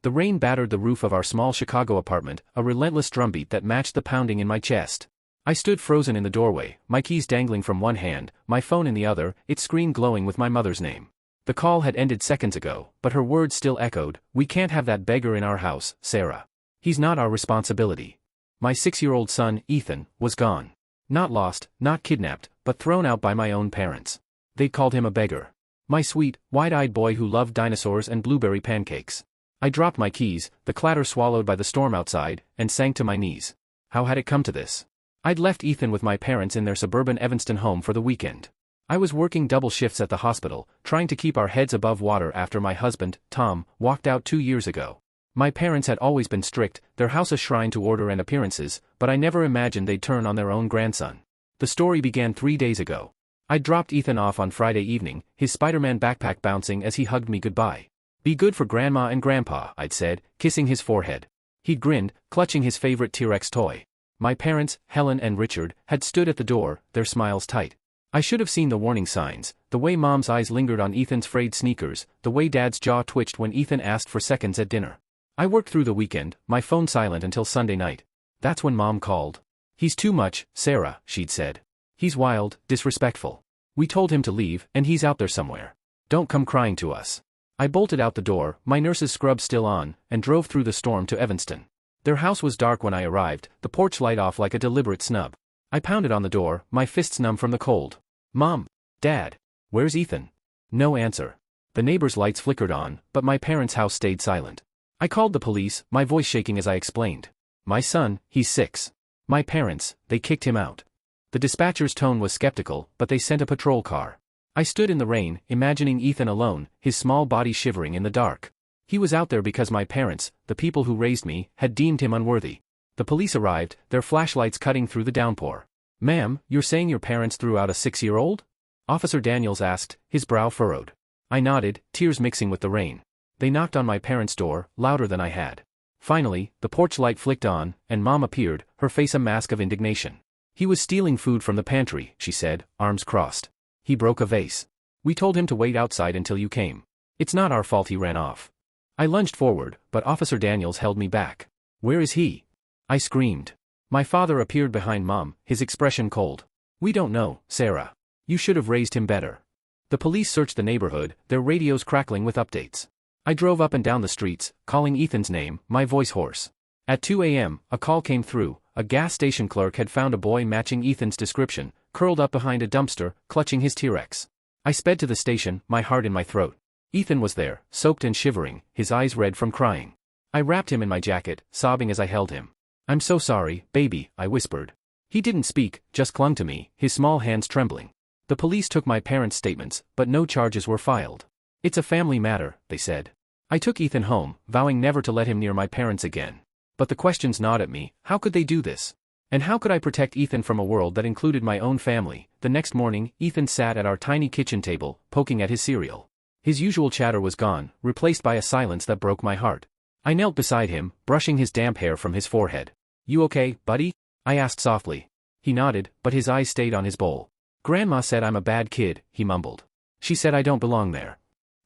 The rain battered the roof of our small Chicago apartment, a relentless drumbeat that matched the pounding in my chest. I stood frozen in the doorway, my keys dangling from one hand, my phone in the other, its screen glowing with my mother's name. The call had ended seconds ago, but her words still echoed, "We can't have that beggar in our house, Sarah. He's not our responsibility." My 6-year-old son, Ethan, was gone. Not lost, not kidnapped, but thrown out by my own parents. They'd called him a beggar. My sweet, wide-eyed boy who loved dinosaurs and blueberry pancakes. I dropped my keys, the clatter swallowed by the storm outside, and sank to my knees. How had it come to this? I'd left Ethan with my parents in their suburban Evanston home for the weekend. I was working double shifts at the hospital, trying to keep our heads above water after my husband, Tom, walked out 2 years ago. My parents had always been strict, their house a shrine to order and appearances, but I never imagined they'd turn on their own grandson. The story began 3 days ago. I dropped Ethan off on Friday evening, his Spider-Man backpack bouncing as he hugged me goodbye. "Be good for Grandma and Grandpa," I'd said, kissing his forehead. He'd grinned, clutching his favorite T-Rex toy. My parents, Helen and Richard, had stood at the door, their smiles tight. I should have seen the warning signs, the way Mom's eyes lingered on Ethan's frayed sneakers, the way Dad's jaw twitched when Ethan asked for seconds at dinner. I worked through the weekend, my phone silent until Sunday night. That's when Mom called. "He's too much, Sarah," she'd said. "He's wild, disrespectful. We told him to leave, and he's out there somewhere. Don't come crying to us." I bolted out the door, my nurse's scrub still on, and drove through the storm to Evanston. Their house was dark when I arrived, the porch light off like a deliberate snub. I pounded on the door, my fists numb from the cold. "Mom. Dad. Where's Ethan?" No answer. The neighbors' lights flickered on, but my parents' house stayed silent. I called the police, my voice shaking as I explained. "My son, he's 6. My parents, they kicked him out." The dispatcher's tone was skeptical, but they sent a patrol car. I stood in the rain, imagining Ethan alone, his small body shivering in the dark. He was out there because my parents, the people who raised me, had deemed him unworthy. The police arrived, their flashlights cutting through the downpour. "Ma'am, you're saying your parents threw out a 6-year-old?" Officer Daniels asked, his brow furrowed. I nodded, tears mixing with the rain. They knocked on my parents' door, louder than I had. Finally, the porch light flicked on, and Mom appeared, her face a mask of indignation. "He was stealing food from the pantry," she said, arms crossed. "He broke a vase. We told him to wait outside until you came. It's not our fault he ran off." I lunged forward, but Officer Daniels held me back. "Where is he?" I screamed. My father appeared behind Mom, his expression cold. "We don't know, Sarah. You should have raised him better." The police searched the neighborhood, their radios crackling with updates. I drove up and down the streets, calling Ethan's name, my voice hoarse. At 2 a.m., a call came through. A gas station clerk had found a boy matching Ethan's description, curled up behind a dumpster, clutching his T-Rex. I sped to the station, my heart in my throat. Ethan was there, soaked and shivering, his eyes red from crying. I wrapped him in my jacket, sobbing as I held him. "I'm so sorry, baby," I whispered. He didn't speak, just clung to me, his small hands trembling. The police took my parents' statements, but no charges were filed. "It's a family matter," they said. I took Ethan home, vowing never to let him near my parents again. But the questions gnawed at me. How could they do this? And how could I protect Ethan from a world that included my own family? The next morning, Ethan sat at our tiny kitchen table, poking at his cereal. His usual chatter was gone, replaced by a silence that broke my heart. I knelt beside him, brushing his damp hair from his forehead. "You okay, buddy?" I asked softly. He nodded, but his eyes stayed on his bowl. "Grandma said I'm a bad kid," he mumbled. "She said I don't belong there."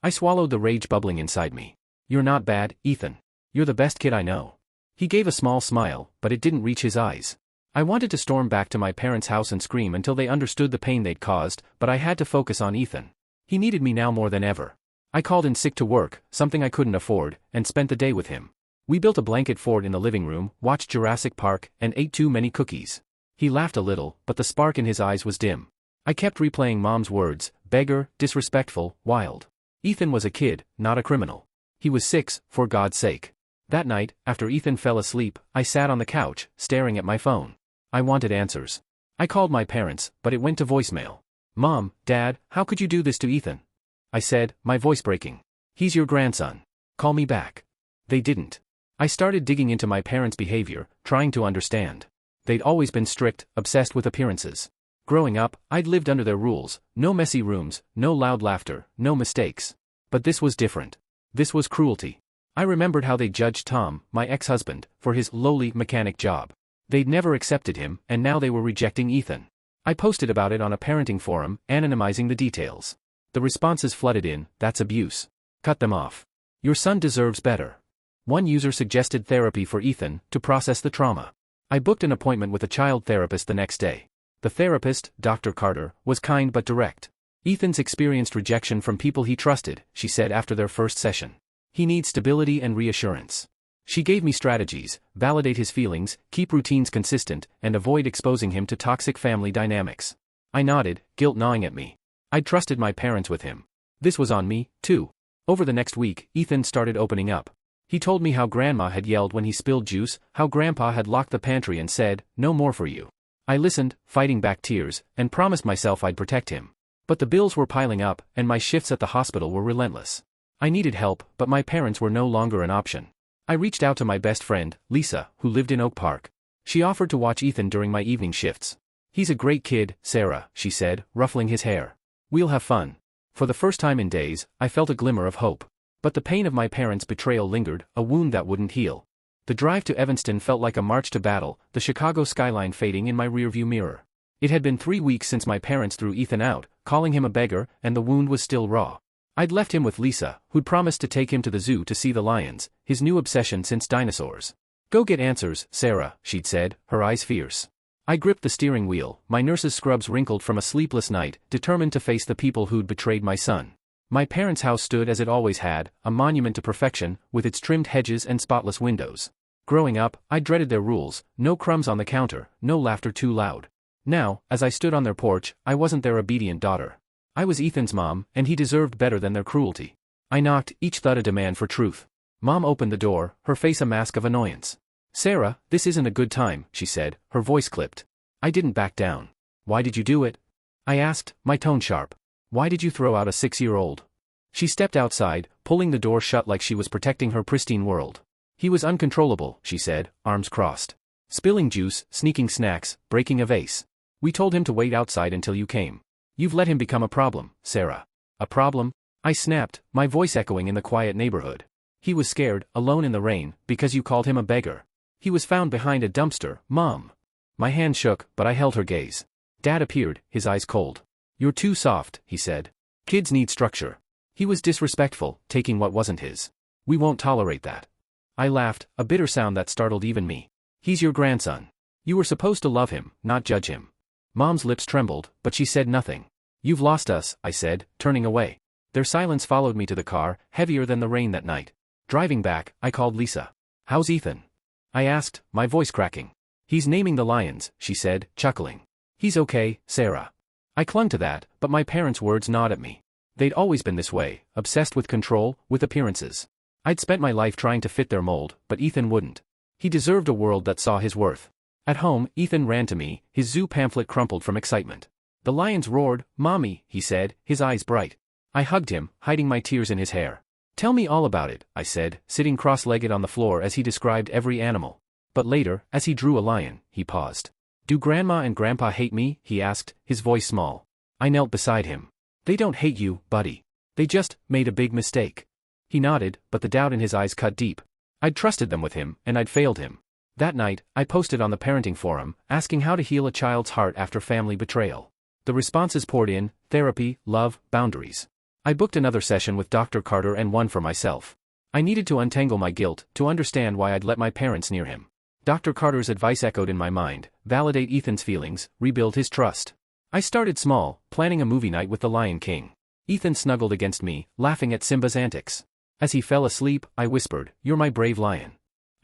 I swallowed the rage bubbling inside me. "You're not bad, Ethan. You're the best kid I know." He gave a small smile, but it didn't reach his eyes. I wanted to storm back to my parents' house and scream until they understood the pain they'd caused, but I had to focus on Ethan. He needed me now more than ever. I called in sick to work, something I couldn't afford, and spent the day with him. We built a blanket fort in the living room, watched Jurassic Park, and ate too many cookies. He laughed a little, but the spark in his eyes was dim. I kept replaying Mom's words, beggar, disrespectful, wild. Ethan was a kid, not a criminal. He was 6, for God's sake. That night, after Ethan fell asleep, I sat on the couch, staring at my phone. I wanted answers. I called my parents, but it went to voicemail. "Mom, Dad, how could you do this to Ethan?" I said, my voice breaking. "He's your grandson. Call me back." They didn't. I started digging into my parents' behavior, trying to understand. They'd always been strict, obsessed with appearances. Growing up, I'd lived under their rules, no messy rooms, no loud laughter, no mistakes. But this was different. This was cruelty. I remembered how they judged Tom, my ex-husband, for his lowly mechanic job. They'd never accepted him, and now they were rejecting Ethan. I posted about it on a parenting forum, anonymizing the details. The responses flooded in. "That's abuse. Cut them off. Your son deserves better." One user suggested therapy for Ethan to process the trauma. I booked an appointment with a child therapist the next day. The therapist, Dr. Carter, was kind but direct. Ethan's experienced rejection from people he trusted, she said after their first session. He needs stability and reassurance. She gave me strategies: validate his feelings, keep routines consistent, and avoid exposing him to toxic family dynamics. I nodded, guilt gnawing at me. I'd trusted my parents with him. This was on me, too. Over the next week, Ethan started opening up. He told me how Grandma had yelled when he spilled juice, how Grandpa had locked the pantry and said, "No more for you." I listened, fighting back tears, and promised myself I'd protect him. But the bills were piling up, and my shifts at the hospital were relentless. I needed help, but my parents were no longer an option. I reached out to my best friend, Lisa, who lived in Oak Park. She offered to watch Ethan during my evening shifts. "He's a great kid, Sarah," she said, ruffling his hair. "We'll have fun." For the first time in days, I felt a glimmer of hope. But the pain of my parents' betrayal lingered, a wound that wouldn't heal. The drive to Evanston felt like a march to battle, the Chicago skyline fading in my rearview mirror. It had been 3 weeks since my parents threw Ethan out, calling him a beggar, and the wound was still raw. I'd left him with Lisa, who'd promised to take him to the zoo to see the lions, his new obsession since dinosaurs. "Go get answers, Sarah," she'd said, her eyes fierce. I gripped the steering wheel, my nurse's scrubs wrinkled from a sleepless night, determined to face the people who'd betrayed my son. My parents' house stood as it always had, a monument to perfection, with its trimmed hedges and spotless windows. Growing up, I dreaded their rules: no crumbs on the counter, no laughter too loud. Now, as I stood on their porch, I wasn't their obedient daughter. I was Ethan's mom, and he deserved better than their cruelty. I knocked, each thud a demand for truth. Mom opened the door, her face a mask of annoyance. "Sarah, this isn't a good time," she said, her voice clipped. I didn't back down. "Why did you do it?" I asked, my tone sharp. "Why did you throw out a 6-year-old?" She stepped outside, pulling the door shut like she was protecting her pristine world. "He was uncontrollable," she said, arms crossed. "Spilling juice, sneaking snacks, breaking a vase. We told him to wait outside until you came. You've let him become a problem, Sarah." "A problem?" I snapped, my voice echoing in the quiet neighborhood. "He was scared, alone in the rain, because you called him a beggar. He was found behind a dumpster, Mom." My hand shook, but I held her gaze. Dad appeared, his eyes cold. "You're too soft," he said. "Kids need structure." He was disrespectful, taking what wasn't his. "We won't tolerate that." I laughed, a bitter sound that startled even me. "He's your grandson. You were supposed to love him, not judge him." Mom's lips trembled, but she said nothing. "You've lost us," I said, turning away. Their silence followed me to the car, heavier than the rain that night. Driving back, I called Lisa. "How's Ethan?" I asked, my voice cracking. "He's naming the lions," she said, chuckling. "He's okay, Sarah." I clung to that, but my parents' words gnawed at me. They'd always been this way, obsessed with control, with appearances. I'd spent my life trying to fit their mold, but Ethan wouldn't. He deserved a world that saw his worth. At home, Ethan ran to me, his zoo pamphlet crumpled from excitement. "The lions roared, Mommy," he said, his eyes bright. I hugged him, hiding my tears in his hair. "Tell me all about it," I said, sitting cross-legged on the floor as he described every animal. But later, as he drew a lion, he paused. "Do Grandma and Grandpa hate me?" he asked, his voice small. I knelt beside him. "They don't hate you, buddy. They just made a big mistake." He nodded, but the doubt in his eyes cut deep. I'd trusted them with him, and I'd failed him. That night, I posted on the parenting forum, asking how to heal a child's heart after family betrayal. The responses poured in: therapy, love, boundaries. I booked another session with Dr. Carter and one for myself. I needed to untangle my guilt, to understand why I'd let my parents near him. Dr. Carter's advice echoed in my mind: validate Ethan's feelings, rebuild his trust. I started small, planning a movie night with the Lion King. Ethan snuggled against me, laughing at Simba's antics. As he fell asleep, I whispered, "You're my brave lion."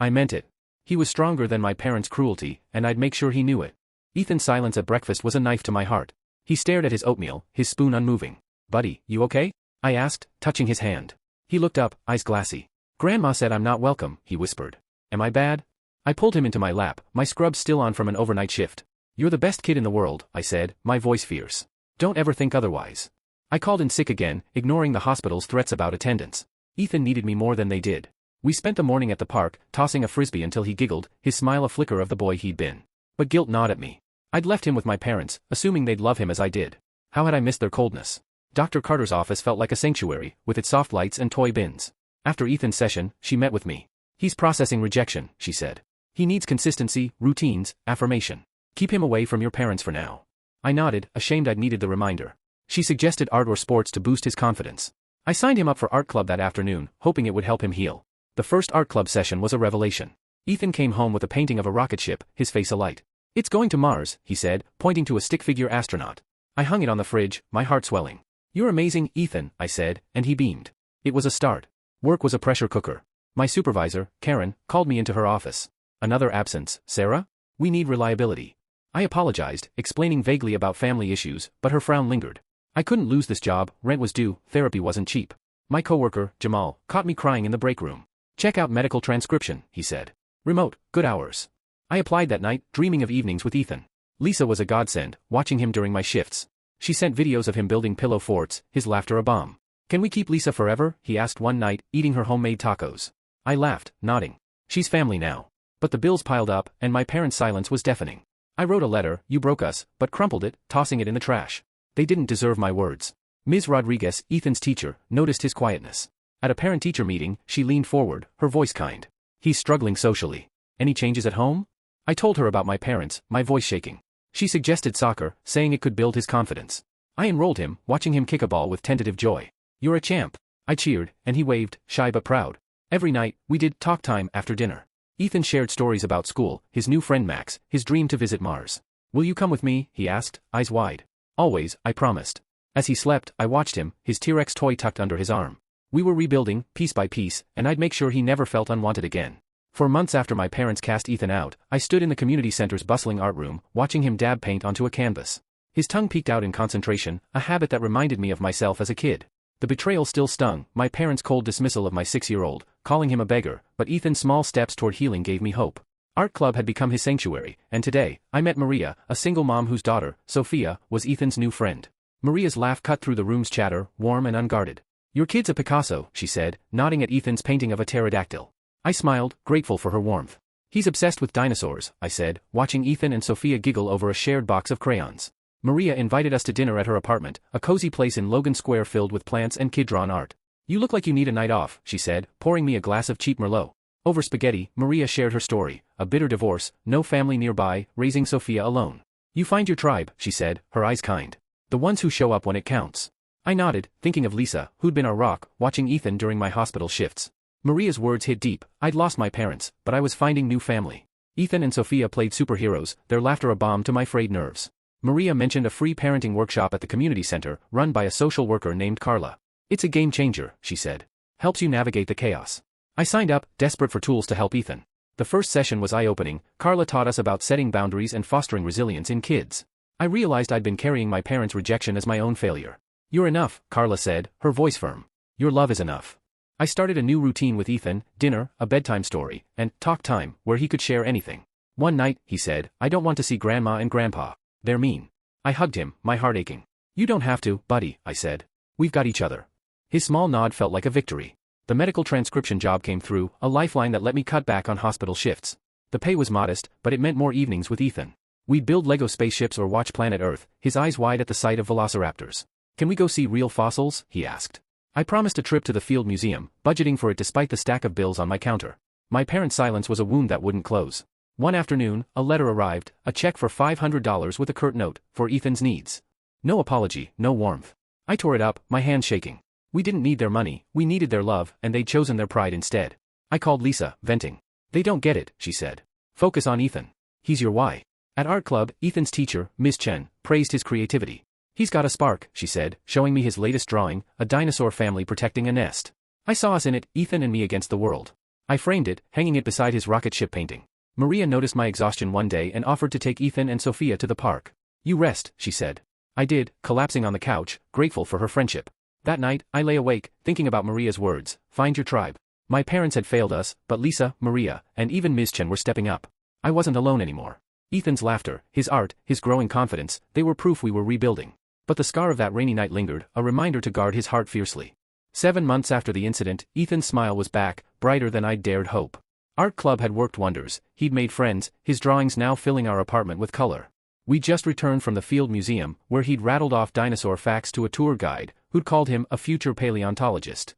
I meant it. He was stronger than my parents' cruelty, and I'd make sure he knew it. Ethan's silence at breakfast was a knife to my heart. He stared at his oatmeal, his spoon unmoving. "Buddy, you okay?" I asked, touching his hand. He looked up, eyes glassy. "Grandma said I'm not welcome," he whispered. "Am I bad?" I pulled him into my lap, my scrubs still on from an overnight shift. "You're the best kid in the world," I said, my voice fierce. "Don't ever think otherwise." I called in sick again, ignoring the hospital's threats about attendance. Ethan needed me more than they did. We spent the morning at the park, tossing a frisbee until he giggled, his smile a flicker of the boy he'd been. But guilt gnawed at me. I'd left him with my parents, assuming they'd love him as I did. How had I missed their coldness? Dr. Carter's office felt like a sanctuary, with its soft lights and toy bins. After Ethan's session, she met with me. "He's processing rejection," she said. "He needs consistency, routines, affirmation. Keep him away from your parents for now." I nodded, ashamed I'd needed the reminder. She suggested art or sports to boost his confidence. I signed him up for art club that afternoon, hoping it would help him heal. The first art club session was a revelation. Ethan came home with a painting of a rocket ship, his face alight. "It's going to Mars," he said, pointing to a stick-figure astronaut. I hung it on the fridge, my heart swelling. "You're amazing, Ethan," I said, and he beamed. It was a start. Work was a pressure cooker. My supervisor, Karen, called me into her office. "Another absence, Sarah? We need reliability." I apologized, explaining vaguely about family issues, but her frown lingered. I couldn't lose this job, rent was due, therapy wasn't cheap. My coworker, Jamal, caught me crying in the break room. "Check out medical transcription," he said. "Remote, good hours." I applied that night, dreaming of evenings with Ethan. Lisa was a godsend, watching him during my shifts. She sent videos of him building pillow forts, his laughter a bomb. "Can we keep Lisa forever?" he asked one night, eating her homemade tacos. I laughed, nodding. "She's family now." But the bills piled up, and my parents' silence was deafening. I wrote a letter, "You broke us," but crumpled it, tossing it in the trash. They didn't deserve my words. Ms. Rodriguez, Ethan's teacher, noticed his quietness. At a parent-teacher meeting, she leaned forward, her voice kind. "He's struggling socially. Any changes at home?" I told her about my parents, my voice shaking. She suggested soccer, saying it could build his confidence. I enrolled him, watching him kick a ball with tentative joy. "You're a champ." I cheered, and he waved, shy but proud. Every night, we did talk time after dinner. Ethan shared stories about school, his new friend Max, his dream to visit Mars. "Will you come with me?" he asked, eyes wide. "Always," I promised. As he slept, I watched him, his T-Rex toy tucked under his arm. We were rebuilding, piece by piece, and I'd make sure he never felt unwanted again. For months after my parents cast Ethan out, I stood in the community center's bustling art room, watching him dab paint onto a canvas. His tongue peeked out in concentration, a habit that reminded me of myself as a kid. The betrayal still stung, my parents' cold dismissal of my 6-year-old, calling him a beggar, but Ethan's small steps toward healing gave me hope. Art club had become his sanctuary, and today, I met Maria, a single mom whose daughter, Sophia, was Ethan's new friend. Maria's laugh cut through the room's chatter, warm and unguarded. "Your kid's a Picasso," she said, nodding at Ethan's painting of a pterodactyl. I smiled, grateful for her warmth. "He's obsessed with dinosaurs," I said, watching Ethan and Sophia giggle over a shared box of crayons. Maria invited us to dinner at her apartment, a cozy place in Logan Square filled with plants and kid-drawn art. "You look like you need a night off," she said, pouring me a glass of cheap Merlot. Over spaghetti, Maria shared her story, a bitter divorce, no family nearby, raising Sophia alone. "You find your tribe," she said, her eyes kind. "The ones who show up when it counts." I nodded, thinking of Lisa, who'd been our rock, watching Ethan during my hospital shifts. Maria's words hit deep. I'd lost my parents, but I was finding new family. Ethan and Sophia played superheroes, their laughter a balm to my frayed nerves. Maria mentioned a free parenting workshop at the community center, run by a social worker named Carla. "It's a game changer," she said. "Helps you navigate the chaos." I signed up, desperate for tools to help Ethan. The first session was eye-opening. Carla taught us about setting boundaries and fostering resilience in kids. I realized I'd been carrying my parents' rejection as my own failure. "You're enough," Carla said, her voice firm. "Your love is enough." I started a new routine with Ethan, dinner, a bedtime story, and talk time, where he could share anything. One night, he said, "I don't want to see Grandma and Grandpa. They're mean." I hugged him, my heart aching. "You don't have to, buddy," I said. "We've got each other." His small nod felt like a victory. The medical transcription job came through, a lifeline that let me cut back on hospital shifts. The pay was modest, but it meant more evenings with Ethan. We'd build Lego spaceships or watch Planet Earth, his eyes wide at the sight of velociraptors. "Can we go see real fossils?" he asked. I promised a trip to the Field Museum, budgeting for it despite the stack of bills on my counter. My parents' silence was a wound that wouldn't close. One afternoon, a letter arrived, a check for $500 with a curt note, for Ethan's needs. No apology, no warmth. I tore it up, my hands shaking. We didn't need their money, we needed their love, and they'd chosen their pride instead. I called Lisa, venting. "They don't get it," she said. "Focus on Ethan. He's your why." At art club, Ethan's teacher, Ms. Chen, praised his creativity. "He's got a spark," she said, showing me his latest drawing, a dinosaur family protecting a nest. I saw us in it, Ethan and me against the world. I framed it, hanging it beside his rocket ship painting. Maria noticed my exhaustion one day and offered to take Ethan and Sophia to the park. "You rest," she said. I did, collapsing on the couch, grateful for her friendship. That night, I lay awake, thinking about Maria's words, "Find your tribe." My parents had failed us, but Lisa, Maria, and even Ms. Chen were stepping up. I wasn't alone anymore. Ethan's laughter, his art, his growing confidence, they were proof we were rebuilding. But the scar of that rainy night lingered, a reminder to guard his heart fiercely. 7 months after the incident, Ethan's smile was back, brighter than I'd dared hope. Art club had worked wonders, he'd made friends, his drawings now filling our apartment with color. We just returned from the Field Museum, where he'd rattled off dinosaur facts to a tour guide, who'd called him a future paleontologist.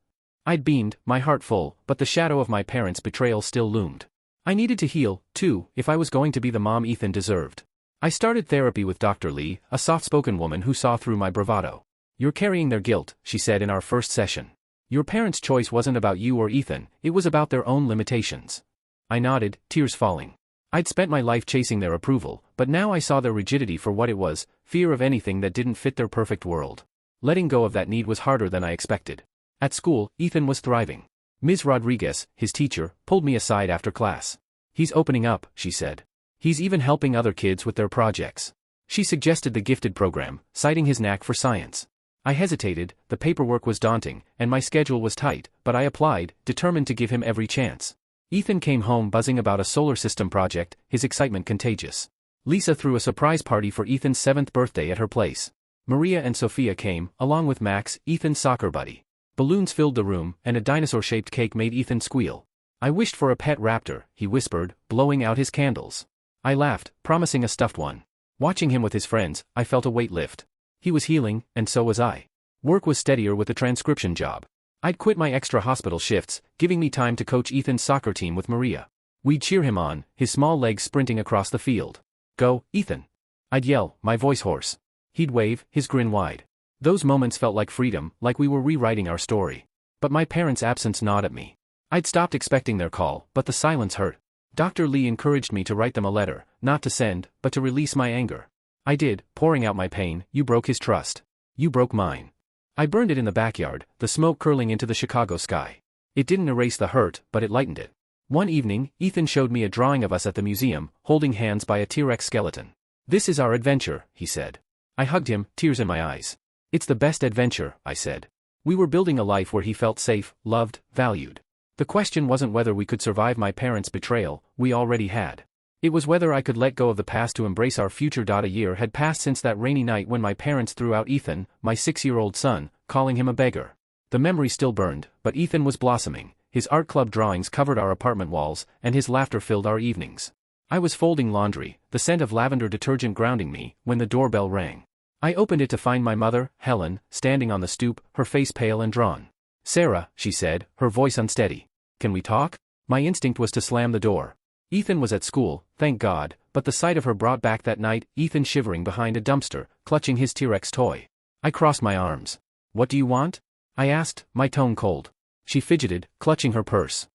I'd beamed, my heart full, but the shadow of my parents' betrayal still loomed. I needed to heal, too, if I was going to be the mom Ethan deserved. I started therapy with Dr. Lee, a soft-spoken woman who saw through my bravado. "You're carrying their guilt," she said in our first session. Your parents' choice wasn't about you or Ethan, it was about their own limitations. I nodded, tears falling. I'd spent my life chasing their approval, but now I saw their rigidity for what it was, fear of anything that didn't fit their perfect world. Letting go of that need was harder than I expected. At school, Ethan was thriving. Ms. Rodriguez, his teacher, pulled me aside after class. He's opening up, she said. He's even helping other kids with their projects. She suggested the gifted program, citing his knack for science. I hesitated, the paperwork was daunting, and my schedule was tight, but I applied, determined to give him every chance. Ethan came home buzzing about a solar system project, his excitement contagious. Lisa threw a surprise party for Ethan's 7th birthday at her place. Maria and Sophia came, along with Max, Ethan's soccer buddy. Balloons filled the room, and a dinosaur-shaped cake made Ethan squeal. I wished for a pet raptor, he whispered, blowing out his candles. I laughed, promising a stuffed one. Watching him with his friends, I felt a weight lift. He was healing, and so was I. Work was steadier with the transcription job. I'd quit my extra hospital shifts, giving me time to coach Ethan's soccer team with Maria. We'd cheer him on, his small legs sprinting across the field. Go, Ethan! I'd yell, my voice hoarse. He'd wave, his grin wide. Those moments felt like freedom, like we were rewriting our story. But my parents' absence gnawed at me. I'd stopped expecting their call, but the silence hurt. Dr. Lee encouraged me to write them a letter, not to send, but to release my anger. I did, pouring out my pain. You broke his trust. You broke mine. I burned it in the backyard, the smoke curling into the Chicago sky. It didn't erase the hurt, but it lightened it. One evening, Ethan showed me a drawing of us at the museum, holding hands by a T-Rex skeleton. This is our adventure, he said. I hugged him, tears in my eyes. It's the best adventure, I said. We were building a life where he felt safe, loved, valued. The question wasn't whether we could survive my parents' betrayal, we already had. It was whether I could let go of the past to embrace our future. A year had passed since that rainy night when my parents threw out Ethan, my 6-year-old son, calling him a beggar. The memory still burned, but Ethan was blossoming. His art club drawings covered our apartment walls, and his laughter filled our evenings. I was folding laundry, the scent of lavender detergent grounding me, when the doorbell rang. I opened it to find my mother, Helen, standing on the stoop, her face pale and drawn. Sarah, she said, her voice unsteady. Can we talk? My instinct was to slam the door. Ethan was at school, thank God, but the sight of her brought back that night, Ethan shivering behind a dumpster, clutching his T-Rex toy. I crossed my arms. What do you want? I asked, my tone cold. She fidgeted, clutching her purse.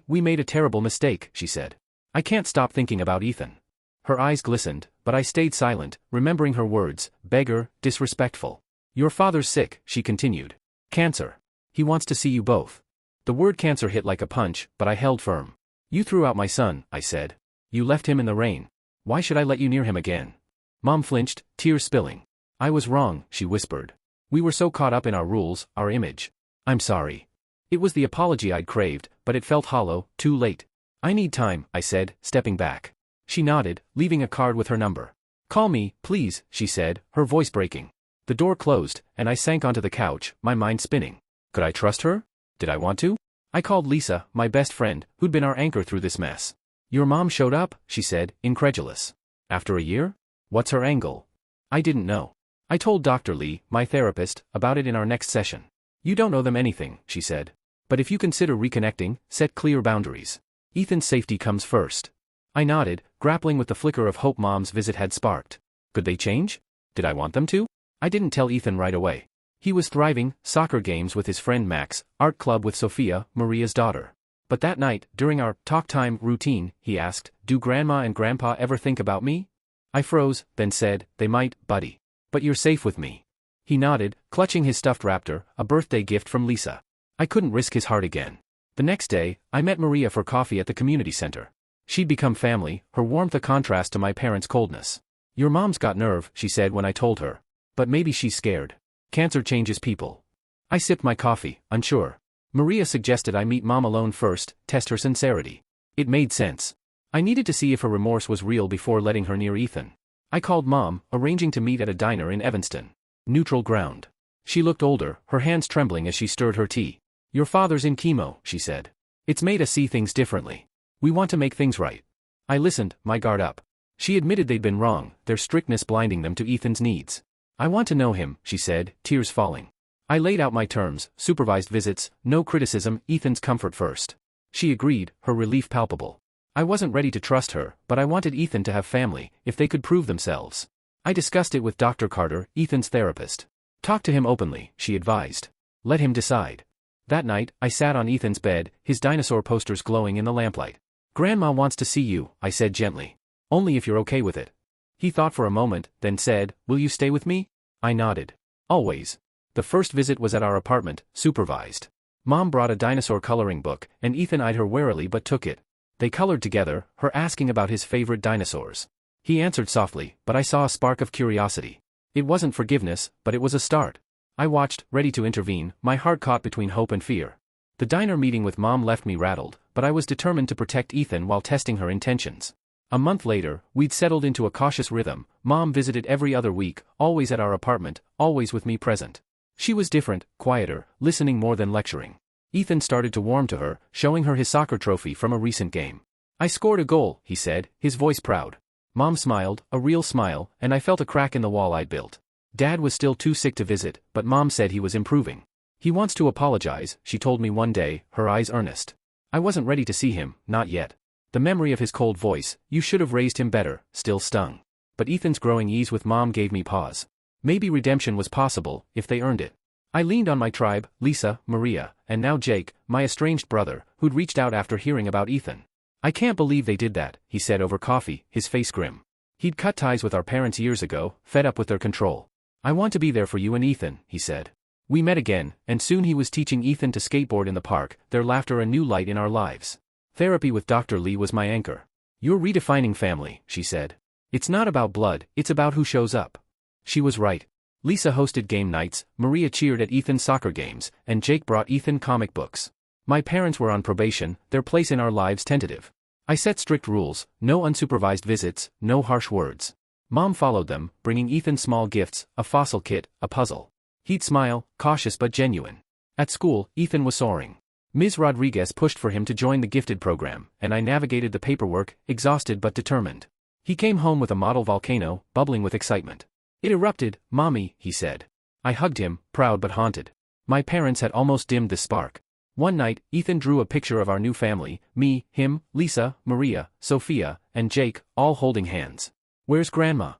We made a terrible mistake, she said. I can't stop thinking about Ethan. Her eyes glistened, but I stayed silent, remembering her words, beggar, disrespectful. Your father's sick, she continued. Cancer. He wants to see you both. The word cancer hit like a punch, but I held firm. You threw out my son, I said. You left him in the rain. Why should I let you near him again? Mom flinched, tears spilling. I was wrong, she whispered. We were so caught up in our rules, our image. I'm sorry. It was the apology I'd craved, but it felt hollow, too late. I need time, I said, stepping back. She nodded, leaving a card with her number. Call me, please, she said, her voice breaking. The door closed, and I sank onto the couch, my mind spinning. Could I trust her? Did I want to? I called Lisa, my best friend, who'd been our anchor through this mess. Your mom showed up, she said, incredulous. After a year? What's her angle? I didn't know. I told Dr. Lee, my therapist, about it in our next session. You don't owe them anything, she said. But if you consider reconnecting, set clear boundaries. Ethan's safety comes first. I nodded, grappling with the flicker of hope Mom's visit had sparked. Could they change? Did I want them to? I didn't tell Ethan right away. He was thriving, soccer games with his friend Max, art club with Sophia, Maria's daughter. But that night, during our talk time routine, he asked, do Grandma and Grandpa ever think about me? I froze, then said, they might, buddy. But you're safe with me. He nodded, clutching his stuffed raptor, a birthday gift from Lisa. I couldn't risk his heart again. The next day, I met Maria for coffee at the community center. She'd become family, her warmth a contrast to my parents' coldness. Your mom's got nerve, she said when I told her. But maybe she's scared. Cancer changes people. I sipped my coffee, unsure. Maria suggested I meet Mom alone first, test her sincerity. It made sense. I needed to see if her remorse was real before letting her near Ethan. I called Mom, arranging to meet at a diner in Evanston. Neutral ground. She looked older, her hands trembling as she stirred her tea. Your father's in chemo, she said. It's made us see things differently. We want to make things right. I listened, my guard up. She admitted they'd been wrong, their strictness blinding them to Ethan's needs. I want to know him, she said, tears falling. I laid out my terms, supervised visits, no criticism, Ethan's comfort first. She agreed, her relief palpable. I wasn't ready to trust her, but I wanted Ethan to have family, if they could prove themselves. I discussed it with Dr. Carter, Ethan's therapist. Talk to him openly, she advised. Let him decide. That night, I sat on Ethan's bed, his dinosaur posters glowing in the lamplight. "Grandma wants to see you," I said gently. "Only if you're okay with it." He thought for a moment, then said, "Will you stay with me?" I nodded. "Always." The first visit was at our apartment, supervised. Mom brought a dinosaur coloring book, and Ethan eyed her warily but took it. They colored together, her asking about his favorite dinosaurs. He answered softly, but I saw a spark of curiosity. It wasn't forgiveness, but it was a start. I watched, ready to intervene, my heart caught between hope and fear. The diner meeting with Mom left me rattled, but I was determined to protect Ethan while testing her intentions. A month later, we'd settled into a cautious rhythm. Mom visited every other week, always at our apartment, always with me present. She was different, quieter, listening more than lecturing. Ethan started to warm to her, showing her his soccer trophy from a recent game. "I scored a goal," he said, his voice proud. Mom smiled, a real smile, and I felt a crack in the wall I'd built. Dad was still too sick to visit, but Mom said he was improving. "He wants to apologize," she told me one day, her eyes earnest. I wasn't ready to see him, not yet. The memory of his cold voice, "You should have raised him better," still stung. But Ethan's growing ease with Mom gave me pause. Maybe redemption was possible, if they earned it. I leaned on my tribe, Lisa, Maria, and now Jake, my estranged brother, who'd reached out after hearing about Ethan. "I can't believe they did that," he said over coffee, his face grim. He'd cut ties with our parents years ago, fed up with their control. "I want to be there for you and Ethan," he said. We met again, and soon he was teaching Ethan to skateboard in the park, their laughter a new light in our lives. Therapy with Dr. Lee was my anchor. "You're redefining family," she said. "It's not about blood, it's about who shows up." She was right. Lisa hosted game nights, Maria cheered at Ethan's soccer games, and Jake brought Ethan comic books. My parents were on probation, their place in our lives tentative. I set strict rules, no unsupervised visits, no harsh words. Mom followed them, bringing Ethan small gifts, a fossil kit, a puzzle. He'd smile, cautious but genuine. At school, Ethan was soaring. Ms. Rodriguez pushed for him to join the gifted program, and I navigated the paperwork, exhausted but determined. He came home with a model volcano, bubbling with excitement. "It erupted, Mommy," he said. I hugged him, proud but haunted. My parents had almost dimmed the spark. One night, Ethan drew a picture of our new family, me, him, Lisa, Maria, Sophia, and Jake, all holding hands. "Where's Grandma?"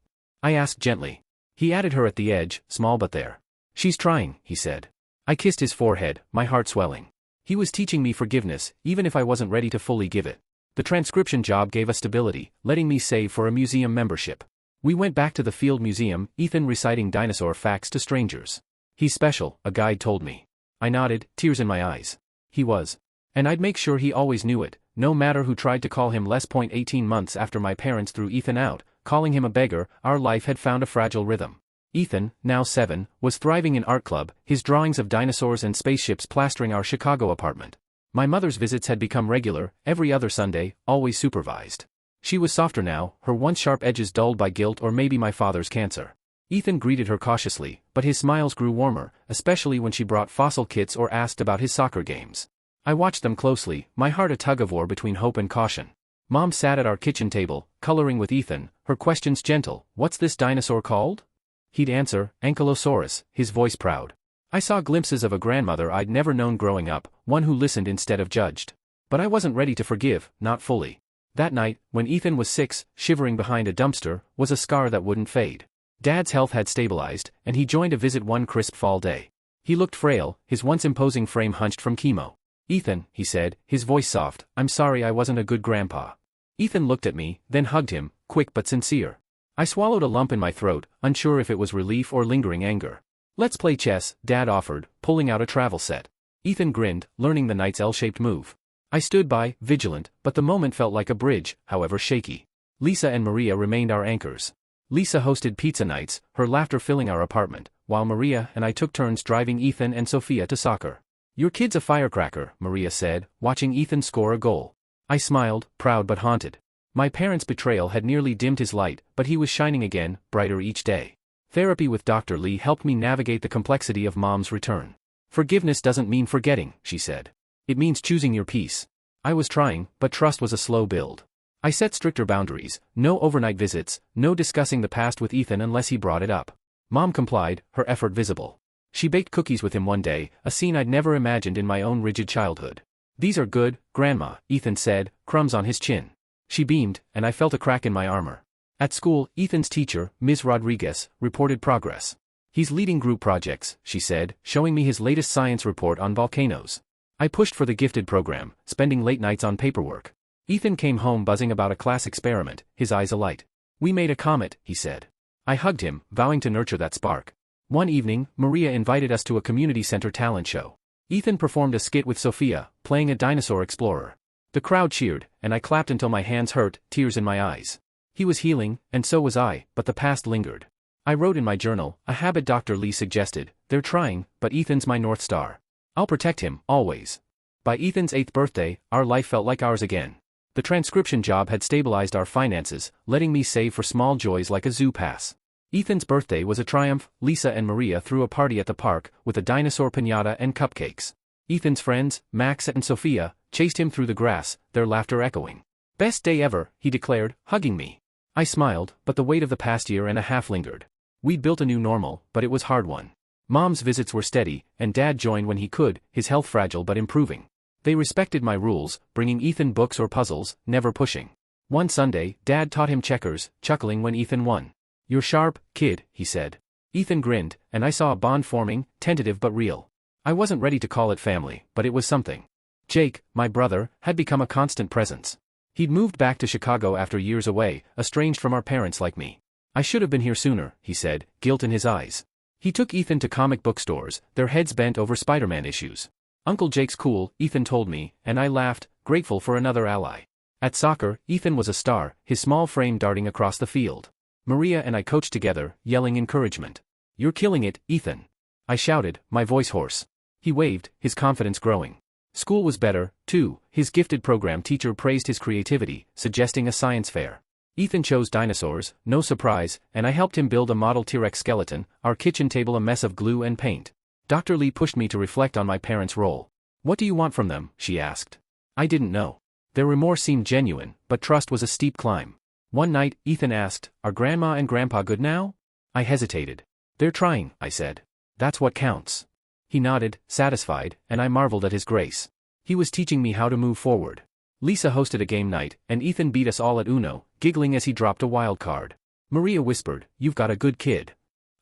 I asked gently. He added her at the edge, small but there. "She's trying," he said. I kissed his forehead, my heart swelling. He was teaching me forgiveness, even if I wasn't ready to fully give it. The transcription job gave us stability, letting me save for a museum membership. We went back to the Field Museum, Ethan reciting dinosaur facts to strangers. "He's special," a guide told me. I nodded, tears in my eyes. He was. And I'd make sure he always knew it, no matter who tried to call him less. 18 months after my parents threw Ethan out, calling him a beggar, our life had found a fragile rhythm. Ethan, now 7, was thriving in art club, his drawings of dinosaurs and spaceships plastering our Chicago apartment. My mother's visits had become regular, every other Sunday, always supervised. She was softer now, her once sharp edges dulled by guilt or maybe my father's cancer. Ethan greeted her cautiously, but his smiles grew warmer, especially when she brought fossil kits or asked about his soccer games. I watched them closely, my heart a tug-of-war between hope and caution. Mom sat at our kitchen table, coloring with Ethan, her questions gentle. "What's this dinosaur called?" He'd answer, "Ankylosaurus," his voice proud. I saw glimpses of a grandmother I'd never known growing up, one who listened instead of judged. But I wasn't ready to forgive, not fully. That night, when Ethan was 6, shivering behind a dumpster, was a scar that wouldn't fade. Dad's health had stabilized, and he joined a visit one crisp fall day. He looked frail, his once imposing frame hunched from chemo. "Ethan," he said, his voice soft, "I'm sorry I wasn't a good grandpa." Ethan looked at me, then hugged him, quick but sincere. I swallowed a lump in my throat, unsure if it was relief or lingering anger. "Let's play chess," Dad offered, pulling out a travel set. Ethan grinned, learning the knight's L-shaped move. I stood by, vigilant, but the moment felt like a bridge, however shaky. Lisa and Maria remained our anchors. Lisa hosted pizza nights, her laughter filling our apartment, while Maria and I took turns driving Ethan and Sophia to soccer. "Your kid's a firecracker," Maria said, watching Ethan score a goal. I smiled, proud but haunted. My parents' betrayal had nearly dimmed his light, but he was shining again, brighter each day. Therapy with Dr. Lee helped me navigate the complexity of Mom's return. "Forgiveness doesn't mean forgetting," she said. "It means choosing your peace." I was trying, but trust was a slow build. I set stricter boundaries, no overnight visits, no discussing the past with Ethan unless he brought it up. Mom complied, her effort visible. She baked cookies with him one day, a scene I'd never imagined in my own rigid childhood. "These are good, Grandma," Ethan said, crumbs on his chin. She beamed, and I felt a crack in my armor. At school, Ethan's teacher, Ms. Rodriguez, reported progress. He's leading group projects, she said, showing me his latest science report on volcanoes. I pushed for the gifted program, spending late nights on paperwork. Ethan came home buzzing about a class experiment, his eyes alight. We made a comet, he said. I hugged him, vowing to nurture that spark. One evening, Maria invited us to a community center talent show. Ethan performed a skit with Sophia, playing a dinosaur explorer. The crowd cheered, and I clapped until my hands hurt, tears in my eyes. He was healing, and so was I, but the past lingered. I wrote in my journal, a habit Dr. Lee suggested, they're trying, but Ethan's my North Star. I'll protect him, always. By Ethan's 8th birthday, our life felt like ours again. The transcription job had stabilized our finances, letting me save for small joys like a zoo pass. Ethan's birthday was a triumph. Lisa and Maria threw a party at the park, with a dinosaur piñata and cupcakes. Ethan's friends, Max and Sophia, chased him through the grass, their laughter echoing. Best day ever, he declared, hugging me. I smiled, but the weight of the past year and a half lingered. We'd built a new normal, but it was hard one. Mom's visits were steady, and Dad joined when he could, his health fragile but improving. They respected my rules, bringing Ethan books or puzzles, never pushing. One Sunday, Dad taught him checkers, chuckling when Ethan won. You're sharp, kid, he said. Ethan grinned, and I saw a bond forming, tentative but real. I wasn't ready to call it family, but it was something. Jake, my brother, had become a constant presence. He'd moved back to Chicago after years away, estranged from our parents like me. I should have been here sooner, he said, guilt in his eyes. He took Ethan to comic book stores, their heads bent over Spider-Man issues. Uncle Jake's cool, Ethan told me, and I laughed, grateful for another ally. At soccer, Ethan was a star, his small frame darting across the field. Maria and I coached together, yelling encouragement. You're killing it, Ethan. I shouted, my voice hoarse. He waved, his confidence growing. School was better, too. His gifted program teacher praised his creativity, suggesting a science fair. Ethan chose dinosaurs, no surprise, and I helped him build a model T-Rex skeleton, our kitchen table a mess of glue and paint. Dr. Lee pushed me to reflect on my parents' role. What do you want from them, she asked. I didn't know. Their remorse seemed genuine, but trust was a steep climb. One night, Ethan asked, are Grandma and Grandpa good now? I hesitated. They're trying, I said. That's what counts. He nodded, satisfied, and I marveled at his grace. He was teaching me how to move forward. Lisa hosted a game night, and Ethan beat us all at Uno, giggling as he dropped a wild card. Maria whispered, you've got a good kid.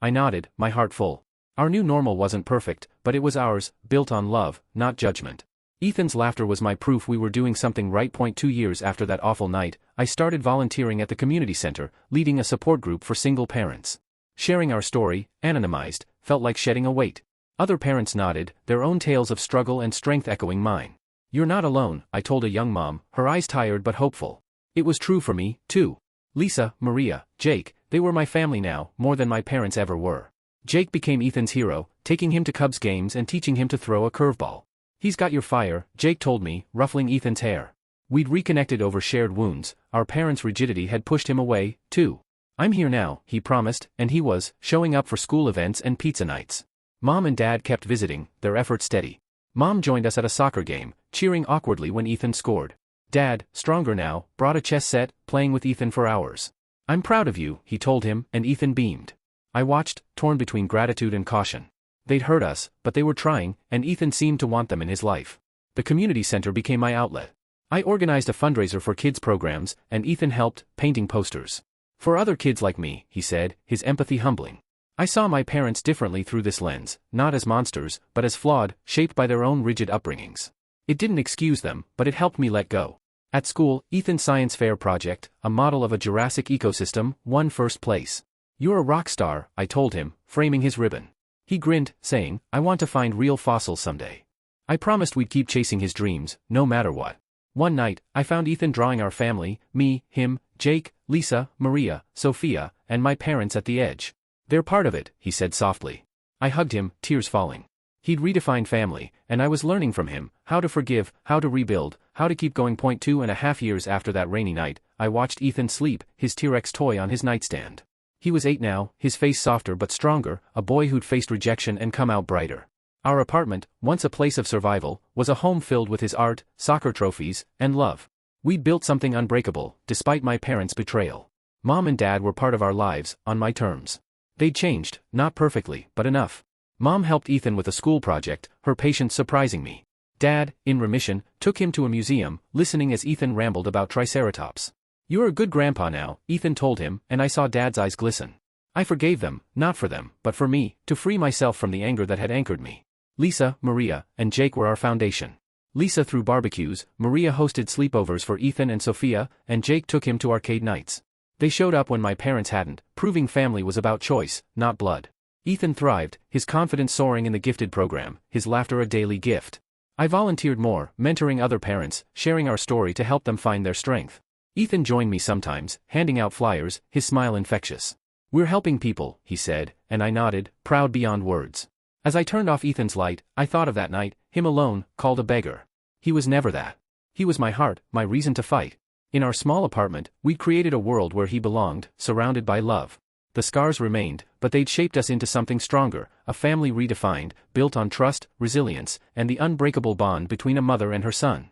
I nodded, my heart full. Our new normal wasn't perfect, but it was ours, built on love, not judgment. Ethan's laughter was my proof we were doing something right. 2 years after that awful night, I started volunteering at the community center, leading a support group for single parents. Sharing our story, anonymized, felt like shedding a weight. Other parents nodded, their own tales of struggle and strength echoing mine. You're not alone, I told a young mom, her eyes tired but hopeful. It was true for me, too. Lisa, Maria, Jake, they were my family now, more than my parents ever were. Jake became Ethan's hero, taking him to Cubs games and teaching him to throw a curveball. He's got your fire, Jake told me, ruffling Ethan's hair. We'd reconnected over shared wounds, our parents' rigidity had pushed him away, too. I'm here now, he promised, and he was, showing up for school events and pizza nights. Mom and Dad kept visiting, their efforts steady. Mom joined us at a soccer game, cheering awkwardly when Ethan scored. Dad, stronger now, brought a chess set, playing with Ethan for hours. I'm proud of you, he told him, and Ethan beamed. I watched, torn between gratitude and caution. They'd hurt us, but they were trying, and Ethan seemed to want them in his life. The community center became my outlet. I organized a fundraiser for kids' programs, and Ethan helped, painting posters. For other kids like me, he said, his empathy humbling. I saw my parents differently through this lens, not as monsters, but as flawed, shaped by their own rigid upbringings. It didn't excuse them, but it helped me let go. At school, Ethan's science fair project, a model of a Jurassic ecosystem, won first place. You're a rock star, I told him, framing his ribbon. He grinned, saying, I want to find real fossils someday. I promised we'd keep chasing his dreams, no matter what. One night, I found Ethan drawing our family, me, him, Jake, Lisa, Maria, Sophia, and my parents at the edge. They're part of it, he said softly. I hugged him, tears falling. He'd redefined family, and I was learning from him, how to forgive, how to rebuild, how to keep going. 2.5 years after that rainy night, I watched Ethan sleep, his T-Rex toy on his nightstand. He was 8 now, his face softer but stronger, a boy who'd faced rejection and come out brighter. Our apartment, once a place of survival, was a home filled with his art, soccer trophies, and love. We'd built something unbreakable, despite my parents' betrayal. Mom and Dad were part of our lives, on my terms. They'd changed, not perfectly, but enough. Mom helped Ethan with a school project, her patience surprising me. Dad, in remission, took him to a museum, listening as Ethan rambled about triceratops. You're a good grandpa now, Ethan told him, and I saw Dad's eyes glisten. I forgave them, not for them, but for me, to free myself from the anger that had anchored me. Lisa, Maria, and Jake were our foundation. Lisa threw barbecues, Maria hosted sleepovers for Ethan and Sophia, and Jake took him to arcade nights. They showed up when my parents hadn't, proving family was about choice, not blood. Ethan thrived, his confidence soaring in the gifted program, his laughter a daily gift. I volunteered more, mentoring other parents, sharing our story to help them find their strength. Ethan joined me sometimes, handing out flyers, his smile infectious. "We're helping people," he said, and I nodded, proud beyond words. As I turned off Ethan's light, I thought of that night, him alone, called a beggar. He was never that. He was my heart, my reason to fight. In our small apartment, we'd created a world where he belonged, surrounded by love. The scars remained, but they'd shaped us into something stronger, a family redefined, built on trust, resilience, and the unbreakable bond between a mother and her son.